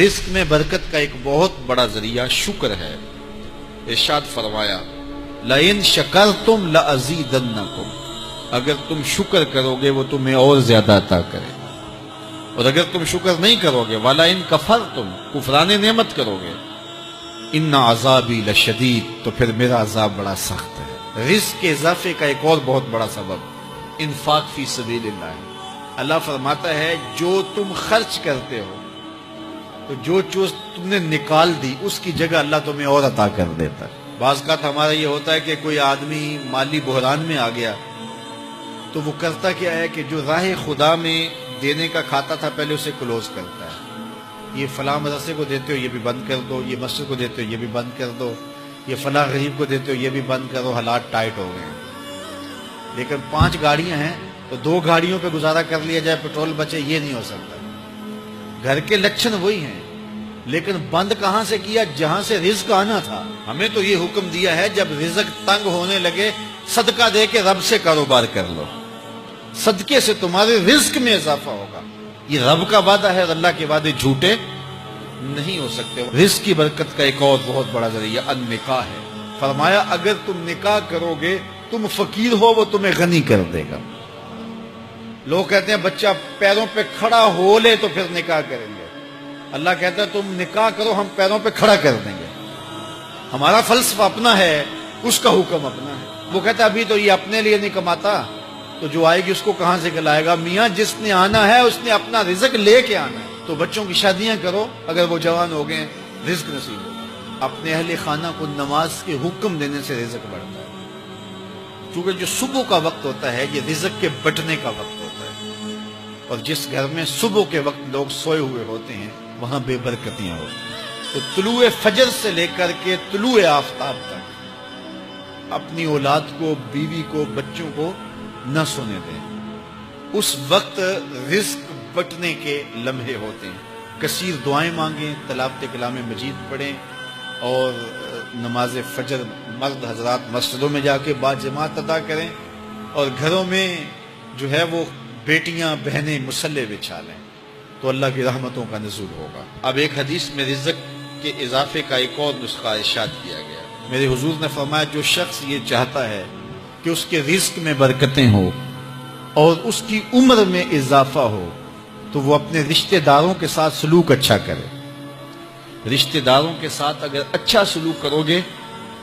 رزق میں برکت کا ایک بہت بڑا ذریعہ شکر ہے۔ ارشاد فرمایا لَإِن شَكَرْتُمْ لَأَزِيدَنَّكُمْ، اگر تم شکر کرو گے وہ تمہیں اور زیادہ عطا کرے گا، اور اگر تم شکر نہیں کرو گے وَلَئِن كَفَرْتُمْ، کفران نعمت کرو گے، إِنَّ عَذَابِي لَشَدِيدٌ، تو پھر میرا عذاب بڑا سخت ہے۔ رزق کے اضافے کا ایک اور بہت بڑا سبب انفاق فی سبیل اللہ ہے۔ اللہ فرماتا ہے جو تم خرچ کرتے ہو تو جو چیز تم نے نکال دی اس کی جگہ اللہ تمہیں اور عطا کر دیتا ہے۔ بعض کا ہمارا یہ ہوتا ہے کہ کوئی آدمی مالی بحران میں آ گیا تو وہ کرتا کیا ہے کہ جو راہ خدا میں دینے کا کھاتا تھا پہلے اسے کلوز کرتا ہے، یہ فلاں مدرسے کو دیتے ہو یہ بھی بند کر دو، یہ مسجد کو دیتے ہو یہ بھی بند کر دو، یہ فلاں غریب کو دیتے ہو یہ بھی بند کرو، حالات ٹائٹ ہو گئے ہیں۔ لیکن 5 گاڑیاں ہیں تو 2 گاڑیوں پہ گزارا کر لیا جائے، پیٹرول بچے، یہ نہیں ہو سکتا۔ گھر کے لچھن وہی ہیں لیکن بند کہاں سے کیا؟ جہاں سے رزق آنا تھا۔ ہمیں تو یہ حکم دیا ہے جب رزق تنگ ہونے لگے صدقہ دے کے رب سے کاروبار کر لو، صدقے سے تمہارے رزق میں اضافہ ہوگا۔ یہ رب کا وعدہ ہے اور اللہ کے وعدے جھوٹے نہیں ہو سکتے۔ رزق کی برکت کا ایک اور بہت بڑا ذریعہ النکاح ہے۔ فرمایا اگر تم نکاح کرو گے تم فقیر ہو وہ تمہیں غنی کر دے گا۔ لوگ کہتے ہیں بچہ پیروں پہ کھڑا ہو لے تو پھر نکاح کریں گے، اللہ کہتا ہے تم نکاح کرو ہم پیروں پہ کھڑا کر دیں گے۔ ہمارا فلسفہ اپنا ہے، اس کا حکم اپنا ہے۔ وہ کہتا ہے ابھی تو یہ اپنے لیے نہیں کماتا تو جو آئے گی اس کو کہاں سے کھلائے گا؟ میاں جس نے آنا ہے اس نے اپنا رزق لے کے آنا ہے۔ تو بچوں کی شادیاں کرو اگر وہ جوان ہو گئے، رزق نصیب ہوگا۔ اپنے اہل خانہ کو نماز کے حکم دینے سے رزق بڑھتا ہے، کیونکہ جو صبح کا وقت ہوتا ہے یہ رزق کے بٹنے کا وقت ہوتا ہے، اور جس گھر میں صبح کے وقت لوگ سوئے ہوئے ہوتے ہیں وہاں بے برکتیاں ہوتی ہیں۔ تو طلوع فجر سے لے کر کے طلوع آفتاب تک اپنی اولاد کو، بیوی کو، بچوں کو نہ سونے دیں۔ اس وقت رزق بٹنے کے لمحے ہوتے ہیں۔ کثیر دعائیں مانگیں، تلاوت کلام مجید پڑھیں، اور نماز فجر مرد حضرات مسجدوں میں جا کے با جماعت ادا کریں، اور گھروں میں جو ہے وہ بیٹیاں بہنیں مصلے بچھا لیں تو اللہ کی رحمتوں کا نزول ہوگا۔ اب ایک حدیث میں رزق کے اضافے کا ایک اور نسخہ ارشاد کیا گیا۔ میرے حضور نے فرمایا جو شخص یہ چاہتا ہے کہ اس کے رزق میں برکتیں ہو اور اس کی عمر میں اضافہ ہو تو وہ اپنے رشتہ داروں کے ساتھ سلوک اچھا کرے۔ رشتہ داروں کے ساتھ اگر اچھا سلوک کرو گے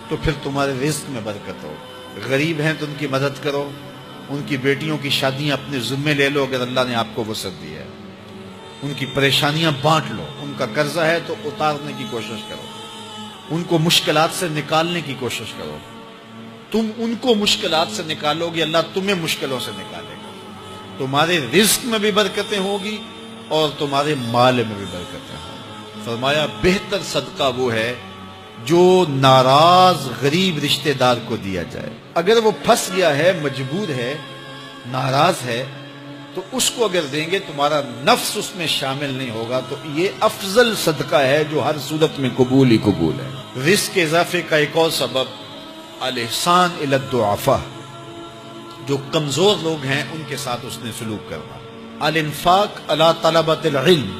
تو پھر تمہارے رزق میں برکت ہو۔ غریب ہیں تو ان کی مدد کرو، ان کی بیٹیوں کی شادیاں اپنے ذمے لے لو اگر اللہ نے آپ کو وسعت دی ہے، ان کی پریشانیاں بانٹ لو، ان کا قرضہ ہے تو اتارنے کی کوشش کرو، ان کو مشکلات سے نکالنے کی کوشش کرو۔ تم ان کو مشکلات سے نکالو گے اللہ تمہیں مشکلوں سے نکالے گا۔ تمہارے رزق میں بھی برکتیں ہوگی اور تمہارے مال میں بھی برکتیں ہوں۔ فرمایا بہتر صدقہ وہ ہے جو ناراض غریب رشتہ دار کو دیا جائے۔ اگر وہ پھنس گیا ہے، مجبور ہے، ناراض ہے تو اس کو اگر دیں گے تمہارا نفس اس میں شامل نہیں ہوگا، تو یہ افضل صدقہ ہے جو ہر صورت میں قبول ہی قبول ہے۔ رزق کے اضافے کا ایک اور سبب الاحسان الی الضعفاء، جو کمزور لوگ ہیں ان کے ساتھ اس نے سلوک کرنا۔ الانفاق علی طلبۃ العلم،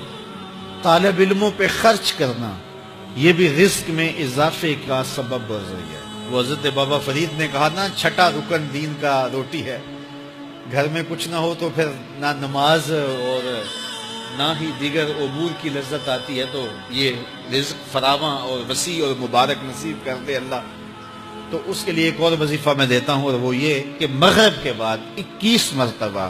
طالب علموں پہ خرچ کرنا، یہ بھی رزق میں اضافے کا سبب اور ذریعہ ہے۔ وہ حضرت بابا فرید نے کہا نا 6واں رکن دین کا روٹی ہے۔ گھر میں کچھ نہ ہو تو پھر نہ نماز اور نہ ہی دیگر امور کی لذت آتی ہے، تو یہ رزق فراواں اور وسیع اور مبارک نصیب کر دے اللہ۔ تو اس کے لیے ایک اور وظیفہ میں دیتا ہوں، اور وہ یہ کہ مغرب کے بعد 21 مرتبہ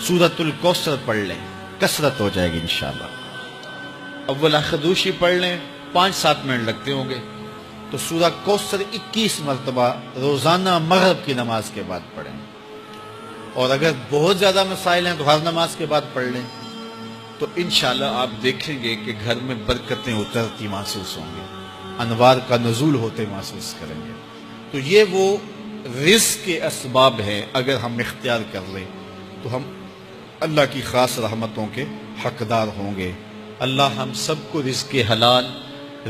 سورۃ الکوثر پڑھ لیں، کثرت ہو جائے گی انشاءاللہ۔ اول خدوشی پڑھ لیں، 5-7 منٹ لگتے ہوں گے، تو سورہ کوثر 21 مرتبہ روزانہ مغرب کی نماز کے بعد پڑھیں۔ اور اگر بہت زیادہ مسائل ہیں تو ہر نماز کے بعد پڑھ لیں، تو انشاءاللہ آپ دیکھیں گے کہ گھر میں برکتیں اترتی محسوس ہوں گی، انوار کا نزول ہوتے محسوس کریں گے۔ تو یہ وہ رزق کے اسباب ہیں، اگر ہم اختیار کر لیں تو ہم اللہ کی خاص رحمتوں کے حقدار ہوں گے۔ اللہ ہم سب کو رزق حلال،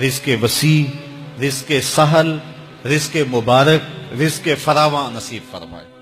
رزق وسیع، رزق سہل، رزق مبارک، رزق فراواں نصیب فرمائے۔